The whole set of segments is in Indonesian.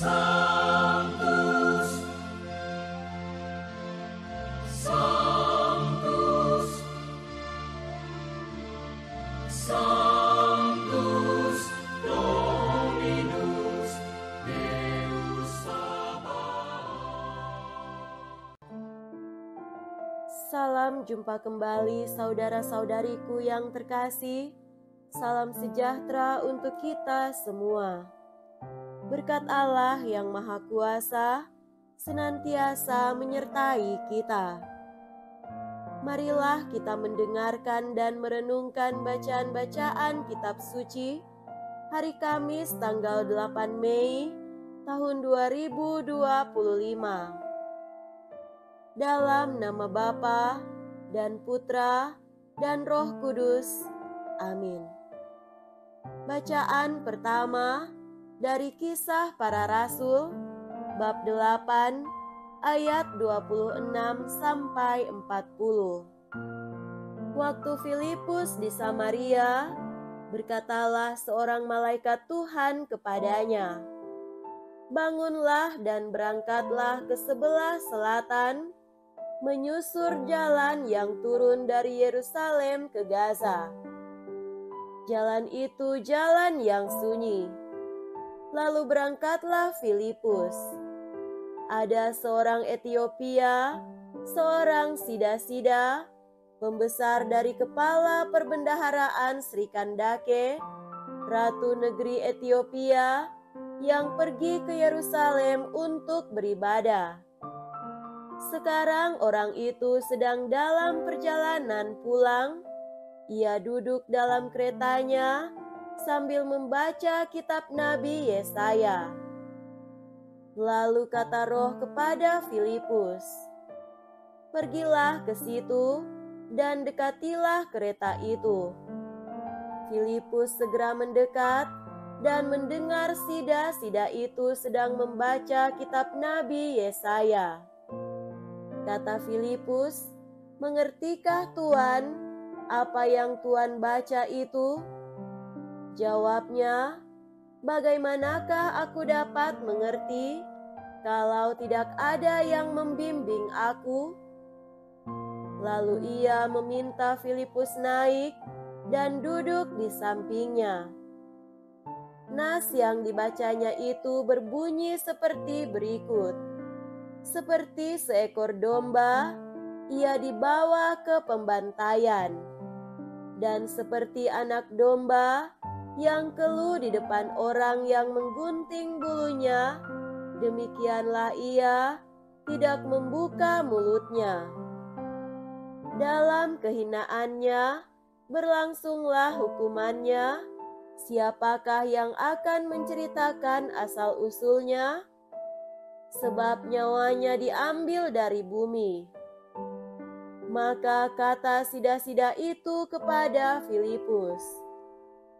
Sanctus, Sanctus, Sanctus Dominus Deus Sabaoth. Salam jumpa kembali saudara-saudariku yang terkasih. Salam sejahtera untuk kita semua. Berkat Allah yang Maha Kuasa senantiasa menyertai kita. Marilah kita mendengarkan dan merenungkan bacaan-bacaan kitab suci hari Kamis tanggal 8 Mei tahun 2025. Dalam nama Bapa dan Putra dan Roh Kudus. Amin. Bacaan pertama dari Kisah Para Rasul bab 8 ayat 26 sampai 40. Waktu Filipus di Samaria, berkatalah seorang malaikat Tuhan kepadanya, "Bangunlah dan berangkatlah ke sebelah selatan, menyusur jalan yang turun dari Yerusalem ke Gaza. Jalan itu jalan yang sunyi." Lalu berangkatlah Filipus. Ada seorang Etiopia, seorang Sida-Sida, pembesar dari kepala perbendaharaan Sri Kandake, ratu negeri Etiopia, yang pergi ke Yerusalem untuk beribadah. Sekarang orang itu sedang dalam perjalanan pulang. Ia duduk dalam keretanya sambil membaca kitab Nabi Yesaya. Lalu kata Roh kepada Filipus, "Pergilah ke situ dan dekatilah kereta itu." Filipus segera mendekat dan mendengar Sida-Sida itu sedang membaca kitab Nabi Yesaya. Kata Filipus, "Mengertikah Tuan apa yang Tuan baca itu?" Jawabnya, "Bagaimanakah aku dapat mengerti kalau tidak ada yang membimbing aku?" Lalu ia meminta Filipus naik dan duduk di sampingnya. Nas yang dibacanya itu berbunyi seperti berikut. Seperti seekor domba, ia dibawa ke pembantaian. Dan seperti anak domba yang keluh di depan orang yang menggunting bulunya, demikianlah ia tidak membuka mulutnya. Dalam kehinaannya berlangsunglah hukumannya. Siapakah yang akan menceritakan asal-usulnya? Sebab nyawanya diambil dari bumi. Maka kata Sida-Sida itu kepada Filipus,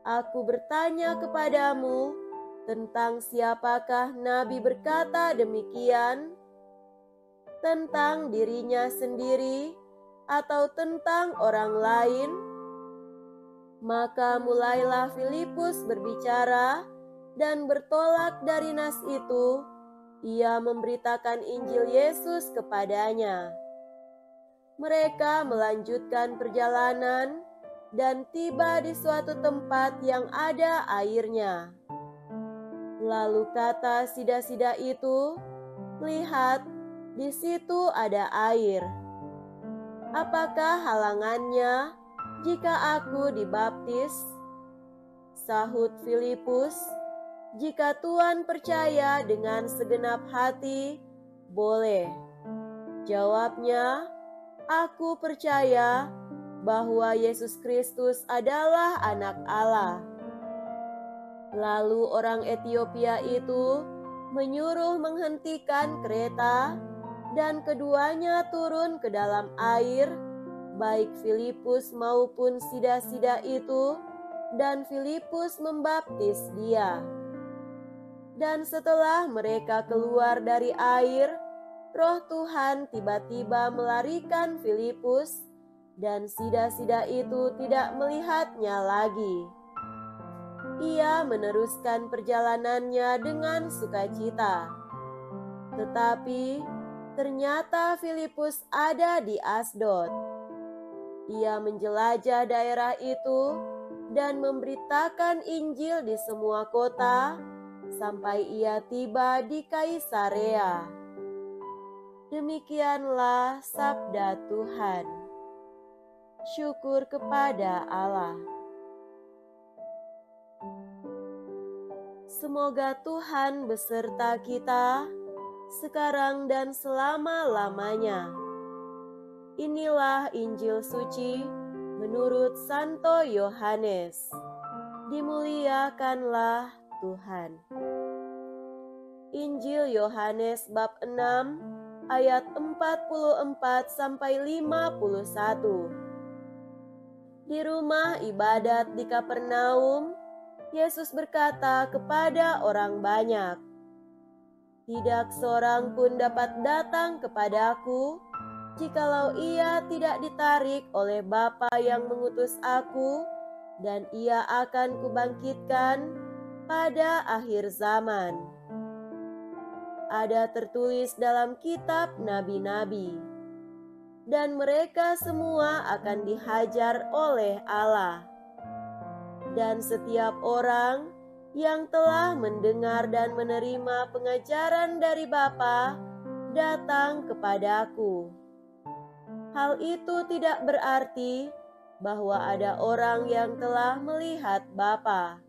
"Aku bertanya kepadamu, tentang siapakah Nabi berkata demikian? Tentang dirinya sendiri atau tentang orang lain?" Maka mulailah Filipus berbicara dan bertolak dari nas itu. Ia memberitakan Injil Yesus kepadanya. Mereka melanjutkan perjalanan dan tiba di suatu tempat yang ada airnya. Lalu kata Sida-Sida itu, "Lihat, di situ ada air. Apakah halangannya jika aku dibaptis?" Sahut Filipus, "Jika Tuan percaya dengan segenap hati, boleh." Jawabnya, "Aku percaya bahwa Yesus Kristus adalah Anak Allah." Lalu orang Etiopia itu menyuruh menghentikan kereta, dan keduanya turun ke dalam air, baik Filipus maupun Sida-Sida itu, dan Filipus membaptis dia. Dan setelah mereka keluar dari air, Roh Tuhan tiba-tiba melarikan Filipus, dan Sida-Sida itu tidak melihatnya lagi. ia meneruskan perjalanannya dengan sukacita. Tetapi ternyata Filipus ada di Asdod. Ia menjelajah daerah itu dan memberitakan Injil di semua kota sampai ia tiba di Kaisarea. Demikianlah sabda Tuhan. Syukur kepada Allah. Semoga Tuhan beserta kita sekarang dan selama-lamanya. Inilah Injil suci menurut Santo Yohanes. Dimuliakanlah Tuhan. Injil Yohanes bab 6 ayat 44 sampai 51. Di rumah ibadat di Kapernaum, Yesus berkata kepada orang banyak, "Tidak seorang pun dapat datang kepadaku, jikalau ia tidak ditarik oleh Bapa yang mengutus aku, dan ia akan kubangkitkan pada akhir zaman." Ada tertulis dalam kitab nabi-nabi, dan mereka semua akan dihajar oleh Allah. Dan setiap orang yang telah mendengar dan menerima pengajaran dari Bapa datang kepadaku. Hal itu tidak berarti bahwa ada orang yang telah melihat Bapa.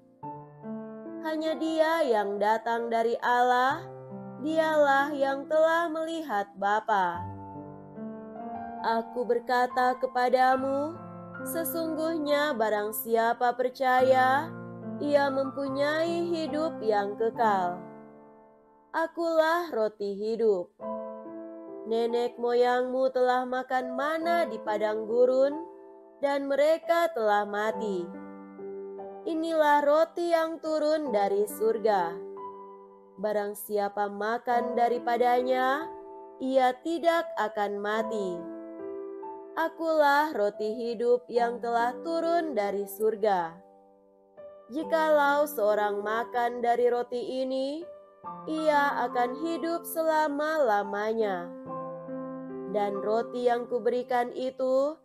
Hanya Dia yang datang dari Allah, Dialah yang telah melihat Bapa. Aku berkata kepadamu, sesungguhnya barang siapa percaya, ia mempunyai hidup yang kekal. Akulah roti hidup. Nenek moyangmu telah makan mana di padang gurun, dan mereka telah mati. Inilah roti yang turun dari surga. Barang siapa makan daripadanya, ia tidak akan mati. Akulah roti hidup yang telah turun dari surga. Jikalau seorang makan dari roti ini, ia akan hidup selama-lamanya. Dan roti yang kuberikan itu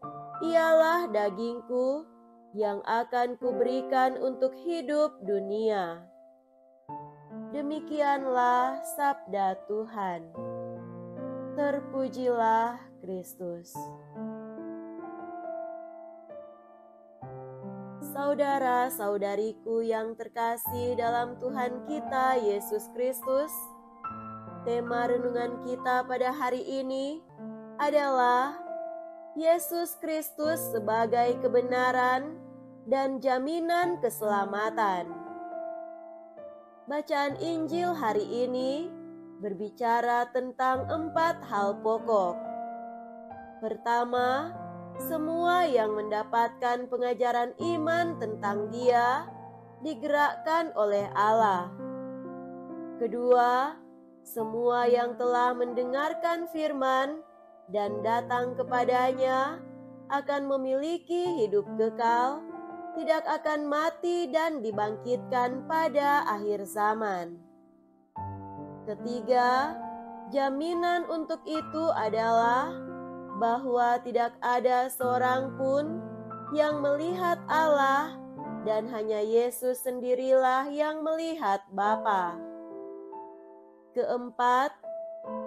ialah dagingku yang akan kuberikan untuk hidup dunia. Demikianlah sabda Tuhan. Terpujilah Kristus. Saudara-saudariku yang terkasih dalam Tuhan kita Yesus Kristus, tema renungan kita pada hari ini adalah Yesus Kristus sebagai kebenaran dan jaminan keselamatan. Bacaan Injil hari ini berbicara tentang 4 hal pokok. Pertama, semua yang mendapatkan pengajaran iman tentang Dia digerakkan oleh Allah. Kedua, semua yang telah mendengarkan firman dan datang kepadanya akan memiliki hidup kekal, tidak akan mati dan dibangkitkan pada akhir zaman. Ketiga, jaminan untuk itu adalah bahwa tidak ada seorang pun yang melihat Allah, dan hanya Yesus sendirilah yang melihat Bapa. Keempat,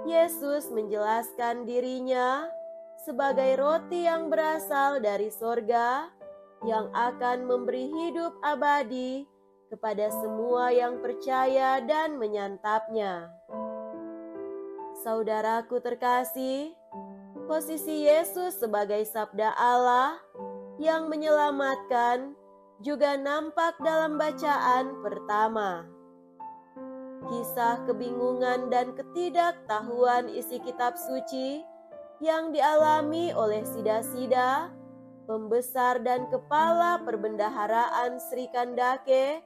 Yesus menjelaskan dirinya sebagai roti yang berasal dari sorga, yang akan memberi hidup abadi kepada semua yang percaya dan menyantapnya. Saudaraku terkasih, posisi Yesus sebagai sabda Allah yang menyelamatkan juga nampak dalam bacaan pertama. Kisah kebingungan dan ketidaktahuan isi kitab suci yang dialami oleh Sida-Sida, pembesar dan kepala perbendaharaan Sri Kandake,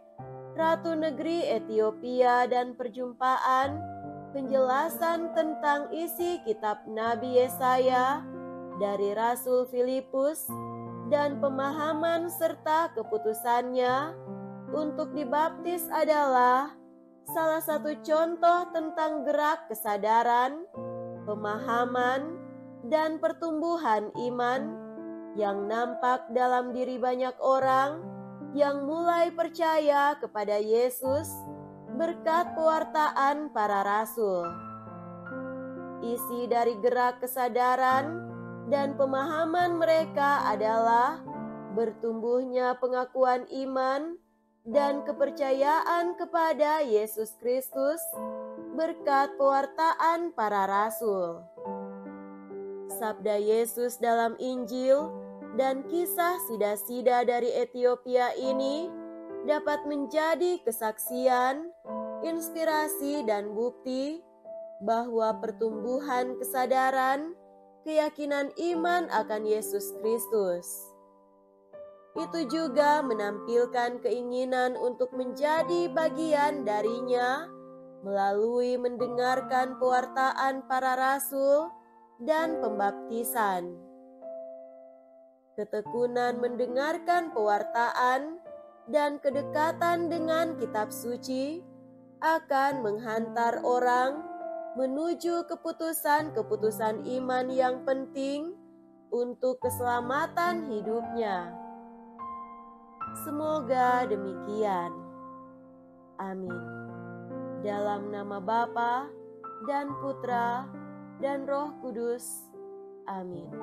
Ratu Negeri Ethiopia, dan perjumpaan penjelasan tentang isi kitab Nabi Yesaya dari Rasul Filipus, dan pemahaman serta keputusannya untuk dibaptis adalah salah satu contoh tentang gerak kesadaran, pemahaman, dan pertumbuhan iman yang nampak dalam diri banyak orang yang mulai percaya kepada Yesus berkat pewartaan para rasul. Isi dari gerak kesadaran dan pemahaman mereka adalah bertumbuhnya pengakuan iman dan kepercayaan kepada Yesus Kristus berkat pewartaan para rasul. Sabda Yesus dalam Injil dan kisah sida-sida dari Ethiopia ini dapat menjadi kesaksian, inspirasi, dan bukti bahwa pertumbuhan kesadaran, keyakinan iman akan Yesus Kristus itu juga menampilkan keinginan untuk menjadi bagian darinya melalui mendengarkan pewartaan para rasul dan pembaptisan. Ketekunan mendengarkan pewartaan dan kedekatan dengan kitab suci akan menghantar orang menuju keputusan-keputusan iman yang penting untuk keselamatan hidupnya. Semoga demikian. Amin. Dalam nama Bapa dan Putra dan Roh Kudus. Amin.